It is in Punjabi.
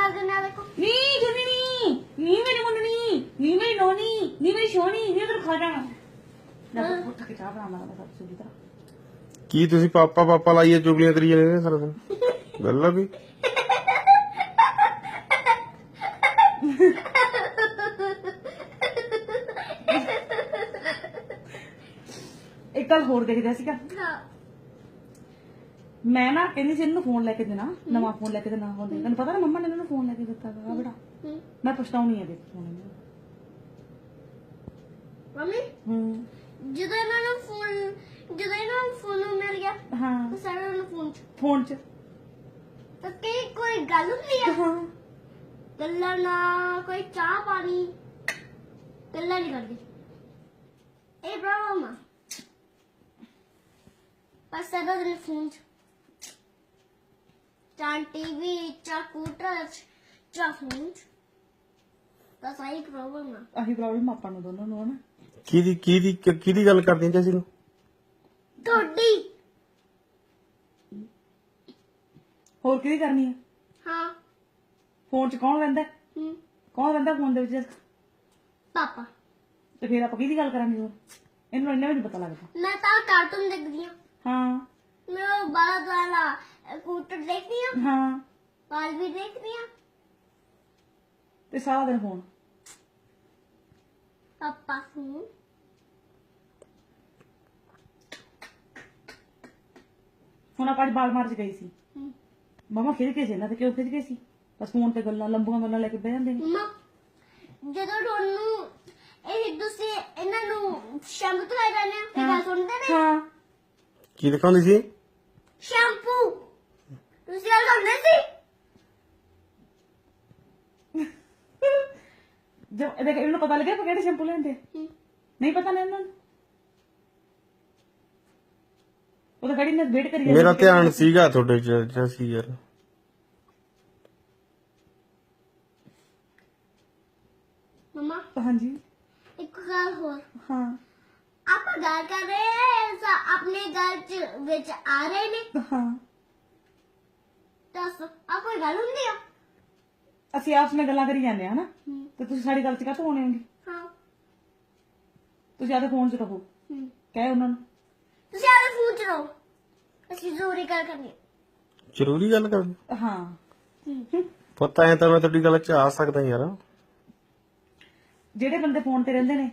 ਮਾਰ ਦੇਣਾ ਦੇਖੋ ਨੀ ਜੁਨੀ ਨੀ ਮੇਰੀ ਮੁੰਡਣੀ ਨੀ ਮੇਰੀ ਨੋਨੀ ਨੀ ਮੇਰੀ ਸ਼ੋਨੀ ਨੀ ਤੈਨੂੰ ਖਾ ਜਾਣਾ ਨਾ ਉੱਠ ਕੇ ਚਾਹ ਬਣਾ ਲਾ ਸਭ ਸੁਣੀ ਤਰ੍ਹਾਂ ਕੀ ਤੁਸੀਂ ਪਾਪਾ ਪਾਪਾ ਲਾਈਏ ਚੁਗਲੀਆਂ ਕਰੀ ਜਾਂਦੇ ਨੇ ਸਾਰਾ ਦਿਨ ਗੱਲ ਆ ਵੀ ਇੱਕ ਗੱਲ ਹੋਰ ਦੇਖਦਿਆ ਸੀਗਾ ਹਾਂ ਮੈਂ ਨਾ ਕਹਿੰਦੀ ਸੀ ਇਹਨੂੰ ਫੋਨ ਲੈ ਕੇ ਦੇਣਾ ਨਵਾਂ ਫੋਨ ਲੈ ਕੇ ਦੇਣਾ ਹੁੰਦੇ ਤੈਨੂੰ ਪਤਾ ਨਾ ਮੰਮਾ ਨੇ ਇਹਨੂੰ ਫੋਨ ਲੈ ਕੇ ਦਿੱਤਾ ਵਾ ਬੜਾ ਮੈਂ ਪਛਤਾਉਣੀ ਆ ਦੇਖ ਫੋਨ ਇਹਨੂੰ ਮੰਮੀ ਜਦੋਂ ਇਹਨਾਂ ਨੂੰ ਫੋਨ ਮਿਲ ਗਿਆ ਹਾਂ ਤਾਂ ਸਾਰਿਆਂ ਨੂੰ ਫੋਨ 'ਚ ਤਾਂ ਕਈ ਕੋਈ ਗੱਲ ਹੁੰਦੀ ਆ ਹਾਂ ਗੱਲਾਂ ਨਾ ਕੋਈ ਚਾਹ ਪਾਣੀ ਗੱਲਾਂ ਨਹੀਂ ਕਰਦੀ ਇਹ ਪ੍ਰੋਬਲਮ ਆ ਬਸ ਸਾਰਾ ਦਿਨ ਫੋਨ ਚਾਹ ਟੀਵੀ ਚਾਹ ਕੰਪਿਊਟਰ ਚਾਹ ਫੋਨ ਤਾਂ ਸਾਰੀ ਪ੍ਰੋਬਲਮ ਆ ਆਹੀ ਪ੍ਰੋਬਲਮ ਆਪਾਂ ਨੂੰ ਦੋਨਾਂ ਨੂੰ ਹਨਾ ਕਿਹਦੀ ਗੱਲ ਕਰਦੀ ਚਾਚੀ ਨੂੰ ਤੁਹਾਡੀ ਹੋਰ ਕਿਹਦੀ ਕਰਨੀ ਆ ਹਾਂ ਫੋਨ 'ਚ ਕੌਣ ਰਹਿੰਦਾ ਕੌਣ ਰਹਿੰਦਾ ਫੋਨ ਦੇ ਵਿੱਚ ਪਾਪਾ ਤੇ ਫਿਰ ਆਪਾਂ ਕਿਹਦੀ ਗੱਲ ਕਰਾਂਗੇ ਹੋਰ ਇਹਨੂੰ ਇੰਨਾ ਵੀ ਨਹੀਂ ਪਤਾ ਲੱਗਦਾ ਮੈਂ ਤਾਂ ਕਾਰਟੂਨ ਦੇਖਦੀ ਆ ਹਾਂ ਮੈਂ ਬਾਲਾ ਵਾਲਾ ਕੰਪਿਊਟਰ ਦੇਖਦੀ ਆ ਹਾਂ ਬਾਲ ਵੀ ਦੇਖਦੀ ਆ ਤੇ ਸਾਰਾ ਦਿਨ ਫੋਨ ਪਾਪਾ ਫੋਨ ਹੁਣ ਆਪਾਂ ਅੱਜ ਬਾਲ ਮਾਰ 'ਚ ਗਈ ਸੀ ਮਮਾ ਖਿੱਚ ਕੇ ਸੀ ਇਹਨਾਂ ਤੇ ਕਿਉਂ ਖਿੱਚ ਗਏ ਸੀ ਬਸ ਫੋਨ ਤੇ ਗੱਲਾਂ ਲੰਬੀਆਂ ਗੱਲਾਂ ਲੈ ਕੇ ਬਹਿ ਜਾਂਦੇ ਨੇ ਮਮਾ ਜਦੋਂ ਤੁਹਾਨੂੰ ਇਹ ਤੁਸੀਂ ਇਹਨਾਂ ਨੂੰ ਸ਼ੈਂਪੂ ਤੋਂ ਲੈ ਜਾਂਦੇ ਆ ਇਹ ਗੱਲ ਸੁਣਦੇ ਨੇ ਹਾਂ ਕੀ ਦਿਖਾਉਂਦੀ ਸੀ ਸ਼ੈਂਪੂ ਤੁਸੀਂ ਗੱਲ ਸੁਣਦੇ ਸੀ ਜਦ ਦੇਖ ਇਹਨੂੰ ਪਤਾ ਲੱਗਿਆ ਆਪਾਂ ਕਿਹੜੇ ਸ਼ੈਂਪੂ ਲੈਂਦੇ ਨਹੀਂ ਪਤਾ ਨਾ ਇਹਨਾਂ ਨੂੰ ਉਹ ਤਾਂ ਖੜੀ ਨੇ ਵੇਟ ਕਰੀ ਜਾਂਦੀ ਮੇਰਾ ਧਿਆਨ ਸੀਗਾ ਤੁਹਾਡੇ ਚ ਸੀ ਯਾਰ ਮਮਾ ਹਾਂਜੀ ਇੱਕ ਗੱਲ ਹੋਰ ਹਾਂ ਆਪਾਂ ਗੱਲ ਕਰ ਰਹੇ ਹਾਂ ਜਾਂ ਆਪਣੇ ਘਰ ਚ ਵਿੱਚ ਆ ਰਹੇ ਨੇ ਹਾਂ ਦੱਸ ਆ ਕੋਈ ਗੱਲ ਹੁੰਦੀ ਆ ਅਸੀਂ ਆਪਸ ਵਿੱਚ ਗੱਲਾਂ ਕਰੀ ਜਾਂਦੇ ਆ ਹਨਾ ਤੇ ਤੁਸੀਂ ਸਾਡੀ ਗੱਲ 'ਚ ਕਾਹਤੋਂ ਆਉਣੇ ਹੋਗੇ ਹਾਂ ਤੁਸੀਂ ਆਦੇ ਫੋਨ 'ਚ ਰਹੋ ਕਹਿ ਉਹਨਾਂ ਨੂੰ ਤੁਸੀਂ ਆਲੇ ਫੋਨ ਚ ਰਹੋ ਅਸੀਂ ਜ਼ਰੂਰੀ ਗੱਲ ਕਰਨੀ ਜ਼ਰੂਰੀ ਗੱਲ ਕਰ ਹਾਂ ਪਤਾ ਹੈ ਤਾਂ ਮੈਂ ਤੁਹਾਡੀ ਗੱਲ ਚ ਆ ਸਕਦਾ ਯਾਰ ਜਿਹੜੇ ਬੰਦੇ ਫੋਨ ਤੇ ਰਹਿੰਦੇ ਨੇ